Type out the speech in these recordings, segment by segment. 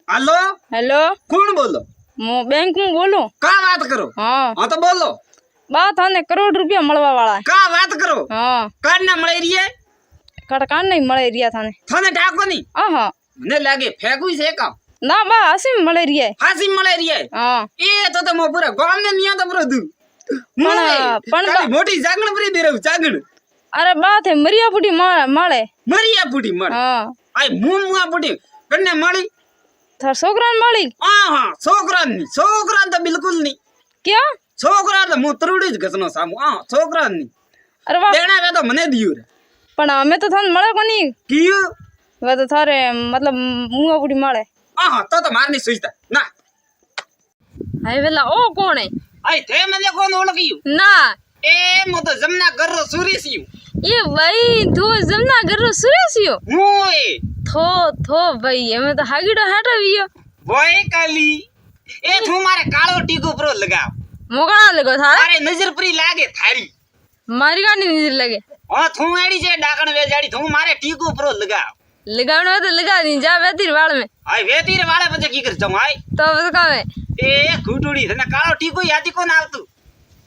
Hello hello कौन बोलो? मैं बैंक में बोलूं। का बात करो? हाँ हाँ तो बोलो। बात आने करोड़ रुपया મળવા વાળા है। का बात करो? हाँ कान ना मળી रही है કટકાન નહીં મળી રહ્યા થાને। थाने ठाको नहीं હા મને લાગે ફેંકું છે કામ ના બા હસી મળી રહી है। હાસી મળી રહી है हाँ એ તો તમે પૂરા ગામ ને નિયા તો પૂરો દુ પણ મોટી જાગણ પરી દે રહ્યું જાગણ અરે બાત है મરિયા ફૂટી મળે। મરિયા ફૂટી મળ हाँ આય મુआ ફૂટી કને મળી થાર છોકરાને મળી હા હા છોકરાન તો બિલકુલ નહીં क्या છોકરા તો હું તરુડી જ ઘસનો સામુ હા છોકરાન નહીં अरे वाह દેણા વે તો મને દિયો રે પણ અમે તો થાને મળે કોની કિયો વે તો થારે मतलब મુआ ફૂટી મળે। હા હા તો મારની સુઈતા ના હાય વેલા ઓ કોણ હે આય તે મને કોણ ઓળખ્યું ના એ મો તો જમના ઘરનો સુરેશિયું ये भाई तो जमना कर सुरेशियो મોય थो भाई हमें तो हागीडो हटावियो બોય કાલી એ તું મારે કાળો ટીકો પ્રો લગાવ मोगणा लगो था મારે નજર પરી લાગે થારી मारी गानी नजर लगे હા તું એડી છે ડાકણ વેજાડી તું મારે ટીકો પ્રો લગાવ लगावनो है तो लगा दी जा वेतीर वाल में આય વેતીર વાળે પછી કી કર જમ આય तो बस कावे એ ઘૂટુડી તને કાળો ટીકો યાદી કોણ આવતું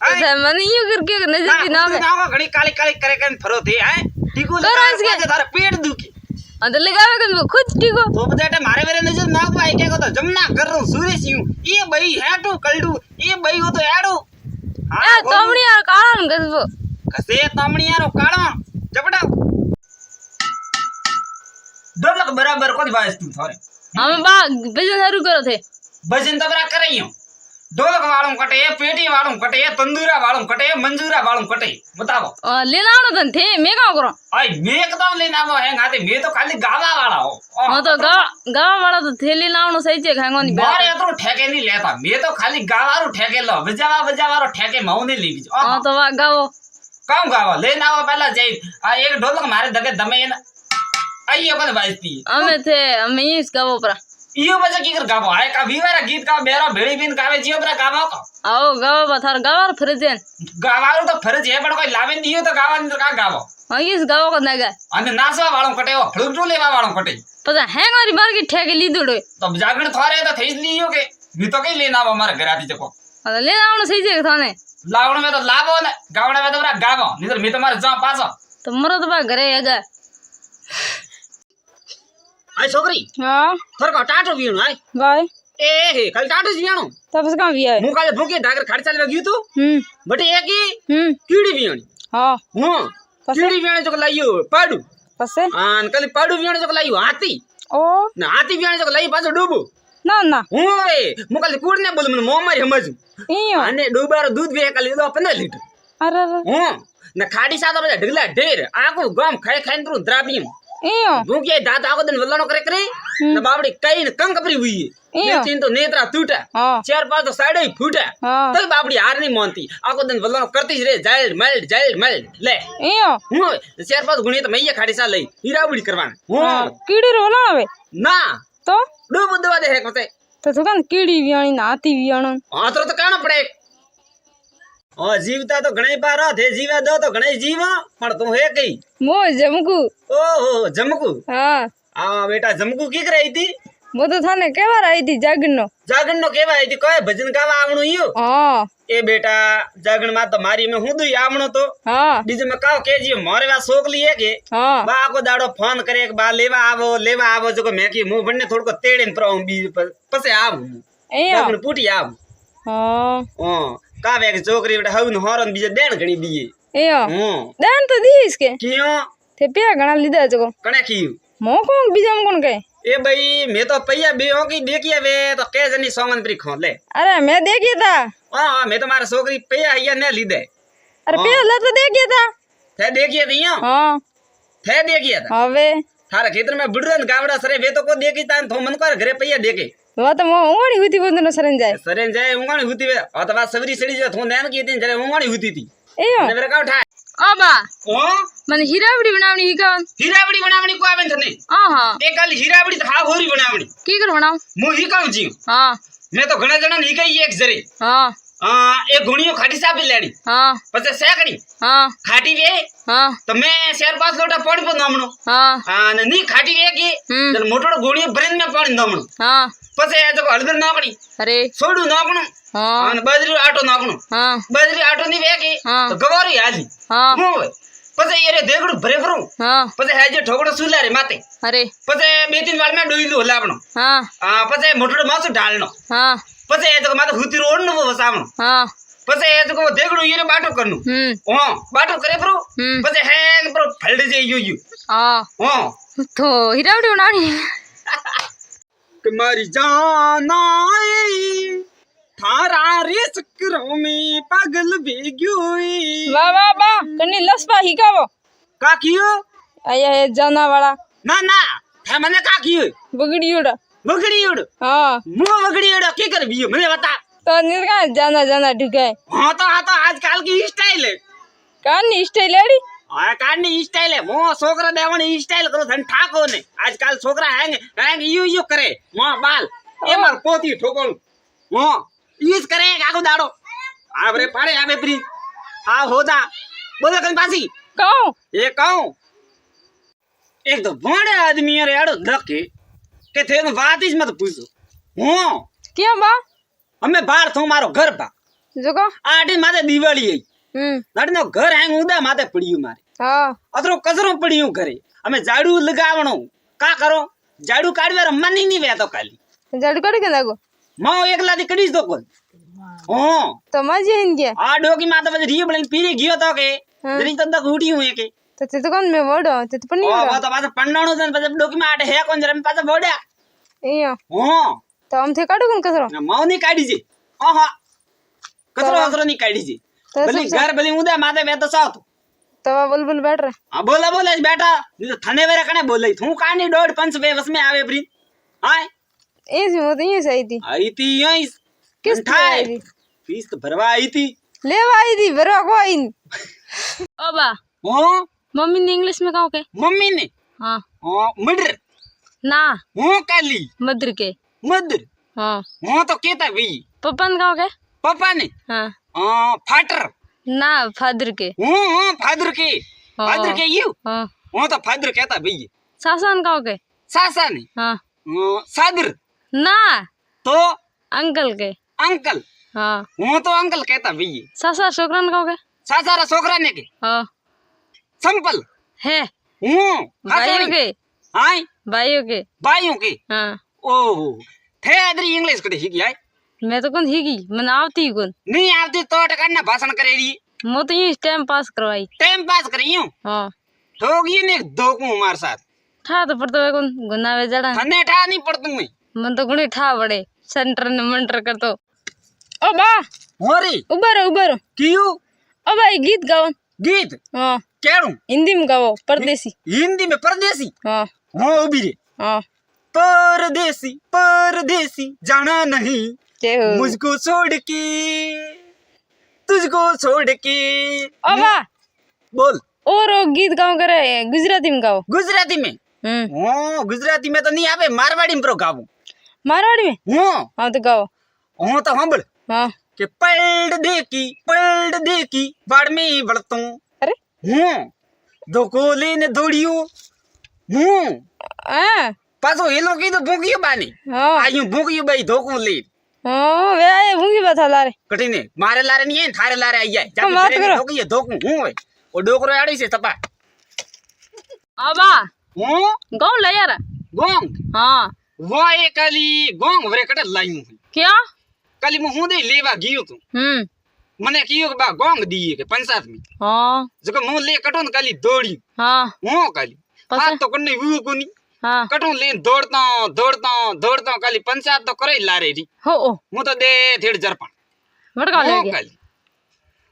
तो मैंने यूं करके नजर भी ना में નાખો ઘણી કાળી કાળી કરે કરીને ફરો થે આય ટીકો તો લગાવ રાજ કે- તારે પેટ દુખી अंदर लगावे के खुद टीको તો બધાટે મારે વેરે નજર નાખવા આય કે તો જમના ઘરનો સુરેશિયું એ બઈ હેટું કલડું એ બઈ હો તો એડું ए तोमड़ी यार काला न गसबो કસે તમણીયારો કાળો જપડા ડોલક બરાબર કોની વાયસ તું થોરે हम बा बिजनेस शुरू करो थे ભજન તબરા કરઈયો ઢોલક વાળું કટે પેટી વાળું કટે તંદૂરા વાળું કટે મંજૂરા વાળું કટે બતાવો लेना आवनो तन थे मैं का करो આય મે એકદમ લઈને આવો હે ગાતે મે તો ખાલી ગાવા વાળા હો हां तो गावा वाला तो थे लेना आवनो सही छे खांगो नी મારે એટલો ઠેકે નહીં લેતા મે તો ખાલી ગાવાનું ઠેકે લો બજાવારો ઠેકે મઉ નહીં લીધી हां तो वा गावो કામ ગાવા લઈને આવો પહેલા જઈ આ એક ઢોલક મારે દગે દમે એને આયો કોને વાજતી हमें इस गावो पर ઈયો બજે કી કર ગાવો આય કા વીવારા ગીત કા બેરો ભેળી બીન કાવે જીઓ પર ગાવો કો आओ गावा पथार गावा फ्रिजन ગાવાનું તો ફરજ હે પણ કોઈ લાવે દીયો તો ગાવાનું તો કા ગાવો हां इस गावो को नगा અને નાસવા વાળું કટે ફળુટુ લેવા વાળું કટે पता है मारी बार की ठेके लीधुडो તો જાગણ થોરે તો થઈ જ લીયો કે મી તો કઈ લેના આવો મારા ઘરાથી જકો अरे लेना आवनो सही छे थाने લાવણ મે તો લાવો ને ગાવણ મે તો બરા ગાવો નીતર મી તો મારે જા પાછો तो मरो तो बा घरे आगा આય છોકરી हां થોરકો ટાટો વીણો આય भाई એ હે કાલ ટાટો જ વીણો तब से कहां विया है હું કાલે ભૂકી ધાગર ખડચાલ મે ગયું તું બટે એકી કીડી વીણી हां હું પછી? કીડી વીણે જો લાયો પાડું पसे આન કાલે પાડું વીણે જો લાયો હાથી ओ ના હાથી વીણે જો લાઈ પાછો ડૂબો ना ना હું એ હું કાલે કુડ ને બોલું મને મો મારી સમજું इयो અને ડૂબારો દૂધ વે કાલે લીધો 15 લીટર अरे अरे હું ને ખાડી સાતો બધા ઢગલા ઢેર આખું ગામ ખાઈ ખાઈને તું દ્રાબીમ इयो હું કે દાંત આખો દિન વલ્લાનો કરે કરે ને બાવડી કઈ ને કંક કપરી હુઈ ઈયો. ને તો નેત્રા તૂટા हां ચાર પાંચ તો સાડે ફૂટા हां તોય બાવડી હાર નહીં માનતી આખો દિન વલ્લાનો કરતી જ રે જાયલ મળ લે इयो હું ચાર પાંચ ગુણી તો મૈયા ખાડી સા લઈ હીરાબડી કરવાનું હું कीड़ी रोला आवे ના तो ડૂબ દવા દે હે કતે तो दुकान कीड़ी वियाणी ना आती वियाणो આતરો તો કાણ પડે ઓ જીવતા તો ઘણી બાર થે જીવા દો તો ઘણી જીવા પણ તું હે કઈ मो जमकू ઓહો જમકુ हां આ બેટા જમકુ કી કરે હતી मो तो थाने केवार आई थी जागनो જાગણ નો કેવા હતી કોઈ ભજન ગાવા આવણું ઈયો हां એ બેટા જાગણ માં તો મારી મે હું દુઈ આવણો તો हां બીજું મે કાવ કેજી મારે વા સોકલી હે કે हां બા આખો દાડો ફોન કરે કે બા લેવા આવો જો કે મે કી હું બંને થોડકો તેડે ને પ્રમ બી પછી આવું इयो જાગણ પૂટી આવું हां ઓ કાવે કે છોકરી બેટા હવન હોરન બીજે દેણ ઘણી દીએ इयो હું दान तो दीस के કિયો ते पे घणा लीधा जको કણે કીયું मो को बीजा में कोन कहे ए भाई मैं तो पैया बे हो की देखिए वे तो के जनी सोमन प्री खो ले अरे मैं देखिए था हां मैं तो मारा छोकरी पैया हिया ने ली दे अरे पे ला तो देखिए था थे देखिए दियो हां थे देखिए था हवे थारा खेतर में बुडरन गावड़ा सरे वे तो को देखी ता तो मन कर घरे पैया देके वो तो मो उंगड़ी हुई थी बंदनो सरन जाए सरे जाए उंगाणी हुती वे अथवा सवरी सड़ी जो थो नैन की थी जरे उंगाणी हुती थी इयो ने मेरे का उठा आबा ओ मने हीरावड़ी बनावनी ही का हीरावड़ी बनावणी को आवे थने हां ए काली हीरावड़ी था होरी बनावणी की कर बनाओ मु ही कहूं जी हां मैं तो घणा जणा ही कही एक जरे हां એ ગુણીઓ ખાટી સાપી લેડી हाँ પછી શેકડી हाँ ખાટી વે हाँ તો મેં 4-5 લોટા પાણી પર નામણો हाँ અને ની ખાટી વે કે हम्म મોટો ગુણીઓ ભરીને મેં પાણી નામણો हाँ પછી એ તો હળદર નાખણી अरे સોડું નાખણું हाँ અને બાજરી આટો નાખણો हाँ બાજરી આટો ની વે કે હા. તો ગવારી હાલી हाँ હું હોય પછી એ રે દેગડું ભરે ભરું हाँ પછી હાજે ઠોકડો સુલારે માતે अरे પછી 2-3 વાળ મેં ડોઈલું હલાવણો हाँ પછી મોટો માસો ઢાળનો हाँ પછી એ તો માથે હુતી રોડનો વસાવણો हाँ પછી એ તો દેગડું ઈને બાટો કરનું બાટો કરે પ્રો हम्म પછી હેંગ પ્રો ફલડે જે યુ हाँ तो हिरावड़ी बनानी કે મારી જાનાઈ થારા રે ચક્રો મે પાગલ ભેગ્યોઈ वाह वाह वाह कन्नी लसपा हिकावो કાકીયો आया है जाना वाला ના ના હે મને કાકીયો बगड़ियोड़ा વગડીયોડ हाँ મો વગડીયોડ કે કરબીયો મને બતા तो निर्गा जाना जाना ढुकाए હા તો આજકાલ की स्टाइल है कानी स्टाइल एड़ी આ કારની સ્ટાઇલ હે મો છોકરા દેવાની સ્ટાઇલ કરો થન ઠાકો ને આજકાલ છોકરા હેંગ હેંગ યુ કરે મો બાલ એ માર પોતી ઠોકણું મો યુઝ કરે આખો દાડો આબરે પાડે આબે પ્રી આ હોદા બોલે કન પાસી कहूँ એ કહું એક તો ભોંડે આદમી રે આડો લખે કે થેન વાત જ મત પૂછો હું क्या बा અમે બાર થો મારો ઘર બા जोको આડી માથે દિવાળી આઈ નડનો ઘર હેંગ ઉદા માથે પડ્યું મારે हाँ અતરો કચરો પડ્યું ઘરે અમે ઝાડુ લગાવણો કા કરો ઝાડુ કાઢવા રમવાની ની વેતો કાલી झाड़ू काट के लागो માઓ એકલાથી કડીશ તો કોણ હો तो मजे इन क्या આ ડોકી માથે પછી રીય બળીને પીરી ગયો તો કે જરી તો તક ઉઠી હું કે तो ते तो कौन में वोडो ते तो पन्नी ઓ वोडो તો પાછો પન્નાણો છે ને પછી ડોકી માં આટે હે કોણ જરા પાછો બોડ્યા इयो હો तो हम थे काटू कौन कसरो માઓ ની કાઢી છે ઓહો કચરો કચરો ની કાઢી છે तो ભલી ઘર ભલી ઉદા માથે વેતો સાવ तवा बुलबुल बैठ रहा હા બોલા બોલા બેટા ની તો થને વેરા કણે બોલાઈ હું કાની દોડ પંચ બે વસ મે આવે પ્રી હાય ऐसी वो तो ये सही थी आई थी यही किस ठाए आई थी फीस तो भरवा आई थी ले आई थी भरवा को आई ओ बा ओ मम्मी ने इंग्लिश में कहो के मम्मी ने हाँ ओ मडर ना हो काली मदर के मदर हाँ हो तो कहता भाई पप्पा ने कहो के पापा ने हाँ फाटर ना फादर के हो फादर के हाँ। फादर के यू हाँ हो तो फादर कहता भाई सासा ने कहो के सासा ने हाँ सादर ना तो अंकल के अंकल हाँ हो तो अंकल कहता भाई सासा छोकरा ने कहो के सासारा छोकरा ने के हाँ संपल है हो भाइयों के हाय भाइयों के भाइयों के हाँ ओहो थे अदरी इंग्लिश कड़े ही गया मैं तो कौन हिगी मन आवती ही कौन नहीं आती तो टकना भाषण करे रही मैं तो ये टाइम पास करवाई टाइम पास करी हूं हाँ ठोगी ने धोकू हमारे साथ ठा तो पड़ता है कौन गुनावे जड़ा थने ठा नहीं पड़तू मैं मन तो गुणी ठा पड़े सेंटर ने मंटर कर तो ओ बा होरी उबर क्यों ओ भाई गीत गाओ गीत हाँ केड़ू हिंदी में गाओ परदेसी हिंदी में परदेसी हाँ हो उभी रे हाँ परदेसी परदेसी जाना नहीं के हो मुझको छोड़ के तुझको छोड़ के ओ बा बोल और वो गीत गाओ करे गुजराती में गाओ गुजराती में हो गुजराती में तो नहीं आवे मारवाड़ी में प्रो गाऊं मारवाड़ी में हो हाँ तो गाओ हो तो सांभळ हाँ के पलट देखी बाड़ में बढ़तू अरे हूँ धोको लेने दौड़ियो हूँ हाँ पासो हेलो की तो भूखियो बानी हाँ आयु भूखियो भाई धोको ले हाँ वे आए भूंगी बता लारे कठिने मारे लारे नहीं है थारे लारे आई जाए हम बात करो। धोकियो धोकू हूँ भाई वो डोकरो आड़ी से तपा ओ बा हूँ गाओ ले यार गोंग हाँ वो ये कली गोंग वरे कटे लायूं क्या कली मु हूँ दे लेवा गियो तू मने कियो बा गोंग दिए के पंचायत में हाँ जको मु ले कटोन कली दौड़ी हाँ हूँ कली पसा? हाथ तो कन्ने वो कोनी हाँ कटू लेन दौड़ता काली पंचायत तो करे लारे री हो ओ मु तो दे थेड़ जरपण भड़का ले हो गया काली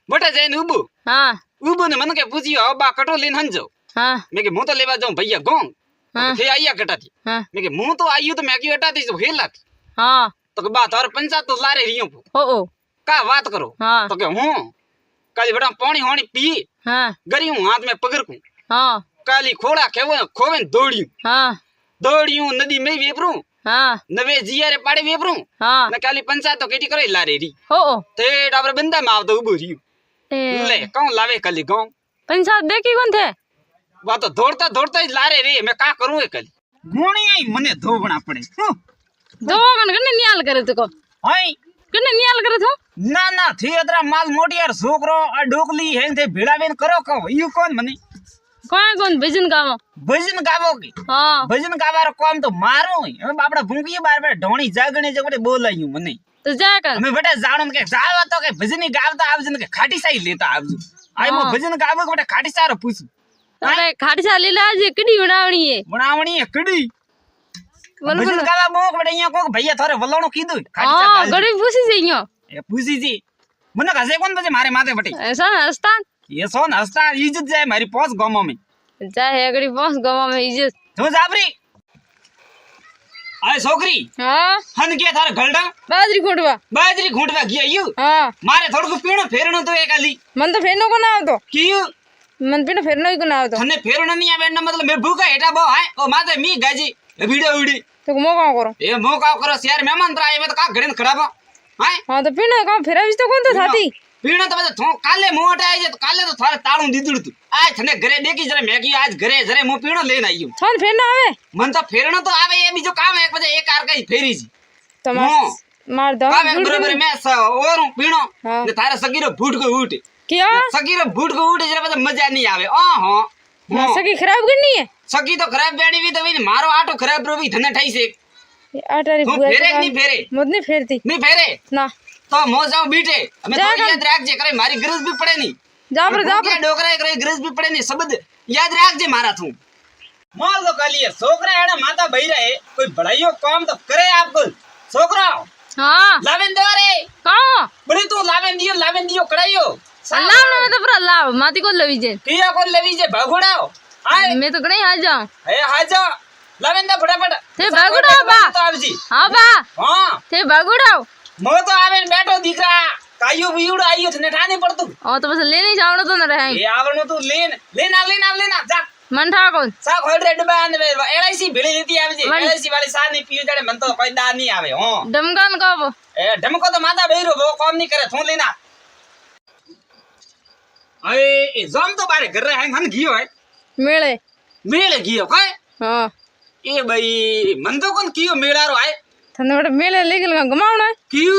बटा जैन उबु हाँ ने मन के पूछियो बा कटो लेन हंजो हाँ मैं के मु तो लेवा जाऊं भैया गोंग हाँ थे आइया कटाती हाँ मैं के मु तो आइयो तो मैं की हटाती तो हेलाती हाँ तो के बात और पंचायत तो लारे रियो हो ओ का बात करो हाँ तो के हूं काली बड़ा पानी होनी पी हाँ गरी हूं हाथ में पकड़ को हाँ काली खोड़ा खेवो खोवे दौड़ियो हाँ दौड़ियो नदी में वेपरू हाँ नवे जिया रे पाड़े वेपरू हाँ न काली पंचायत तो केटी करे लारे री हो ते डाबर बंदा में आवतो उबो री ए ले कौन लावे कली गांव पंचायत देखी कौन थे वा तो दौड़ता दौड़ता ही लारे रे मैं का करूं कली गोणी आई मने धोबना पड़े दो मन कने नियाल करे तुको हाय कने नियाल करे थो ना थी अदरा माल मोटियार छोकरो आ डोकली है थे भेड़ावेन करो कहो यू कौन मने कौन भजन गावो भजन गावो की हाँ भजन गावारो काम तो मारो ही हम आपड़ा भूंगी बार बार ढोणी जागणे जगड़े बोलायूं मने तो जा कर हमें बेटा जाणो के जावा तो के भजनी गावता आवजन के खाटी साई लेता आवजो आई मो भजन गावो के बेटा खाटी सारो पूछ अरे खाटी सा ले लाज कड़ी बनावणी है कड़ी बोल भजन बोल गावा मोक बेटा यहाँ को भैया थोरे वलोणो कीधु खाटी सा हाँ गाल गड़ी पूछी जइयो ए पूछी जी मने घसे कोन बजे मारे माथे बटे ऐसा हस्ता ये सोन हस्ता इज्जत जाए मारी पोस गमो में चाहे अगड़ी पहुंच गवा में इज्जत तू जाबरी आय छोकरी हाँ हन के थारे गलडा बाजरी खोटवा बाजरी घूंटवा गया यू हाँ मारे थोड़ को पीणो फेरनो तो एक आली मन तो फेरनो को ना आवतो कियो मन पीनो फेरनो ही को ना आवतो थने फेरनो नहीं आवे ना मतलब मैं भूखा हेटा बो है ओ माते मी गाजी वीडियो उड़ी तो मो का करो ए मो का करो यार मेहमान तो आए मैं तो का घड़न खड़ा बो है हाँ तो पीनो का फेराविस तो कौन तो थाती पीणो तो बजे थो काले मोट आए जे तो काले तो थारे ताळू दीदुड़ तू आज थने घरे देखी जरे मैगी आज घरे जरे मु पीणो लेन आईयो छन फेरना आवे मन तो फेरनो तो आवे ये बीजो काम है एक बजे एक कार का ही फेरी जी तो हाँ। मार दो आवे बराबर मैं और पीणो हाँ। ने थारे सगीरो फूट को उठ क्या सगीरो फूट को उठ जरे बजे मजा नहीं आवे ओ हां हाँ, सकी खराब करनी है सगी तो खराब बेड़ी भी तो भी मारो आटो खराब रो भी धने ठाई से ये आटारी तू बुआ फेरे नहीं फेरे मुझ नहीं फेरती नहीं फेरे ना तो मो जाओ बीटे हमें जा तो कर। याद रख जे करे मारी गरज भी पड़े नहीं जा पर जा क्या डोकरा करे गरज भी पड़े नहीं शब्द याद रख जे मारा तू माल तो काली है छोकरा है ना माता बही रहे कोई बड़ाइयो काम तो करे आपको छोकरा हाँ लावेन दो रे कहाँ बड़ी तू लावेन दियो कड़ाइयो अल्लाह ने मतलब पर अल्लाह माती को लवी जे किया को लेवी जे भगोड़ाओ आए मैं तो कहीं आ जाऊं ए हाजा लावेन दा फटाफट ते भगोड़ाओ बा तो आवजी हाँ बा हां ते भगोड़ाओ मो तो आवेन बैठो दिखरा कायो बीउड़ आइयो थने ठाने पड़तू और तो बस लेने जावड़ो तो न रहे ये आवनो तू लेन जा मन ठा कौन सा खोल रे डब्बा आने वे एलआईसी भेड़ी लेती आवे जी मन- एलआईसी वाली सा नहीं पियो जड़े मन तो कोई दान नहीं आवे हो डमकान का वो ए ढमको तो माता बेरो वो काम नहीं करे थू लेना ए जम तो बारे कर रहे हैं हम गियो है मेले मेले गियो काय हाँ ए भाई मन तो कौन कियो मेलारो है थंदे बड़े मेले लेकिन गमावना है कियो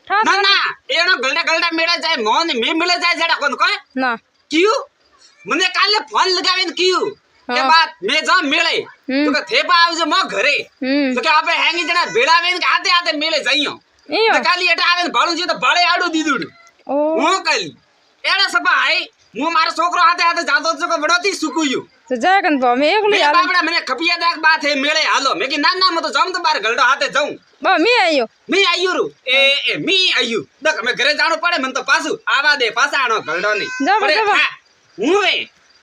ठा ना ना एनो गलडा मेला जाए मोन में मेले जाए जड़ा कौन काय ना कियो मने काले फोन लगावेन कियो के हाँ। बात मैं जा मेले तो के थेपा आवजे मो घरे तो के आपे हैंगी जड़ा बेड़ावेन के आते आते मेले जाइयो इयो तो काली एटा आवेन भाळू जी तो बाळे आडू दीदुड ओ હું કાલી એડા સપા આઈ હું મારો છોકરો હાથે હાથે જાતો તો બડોતી સુકુયું तो जा कन तो मैं एक મે ले બાપડા મને ખપિયા દાક બાત હે મેળે હાલો મે કે ના ના મો તો જામ તો બાર ગલડો હાથે જાઉં बा मैं आयो મી આયુ રુ એ મી આયુ દક મે ઘરે જાણો પડે મને તો પાછું આવા દે પાછા આનો ગલડો ની જા બસ, જા બસ. હું એ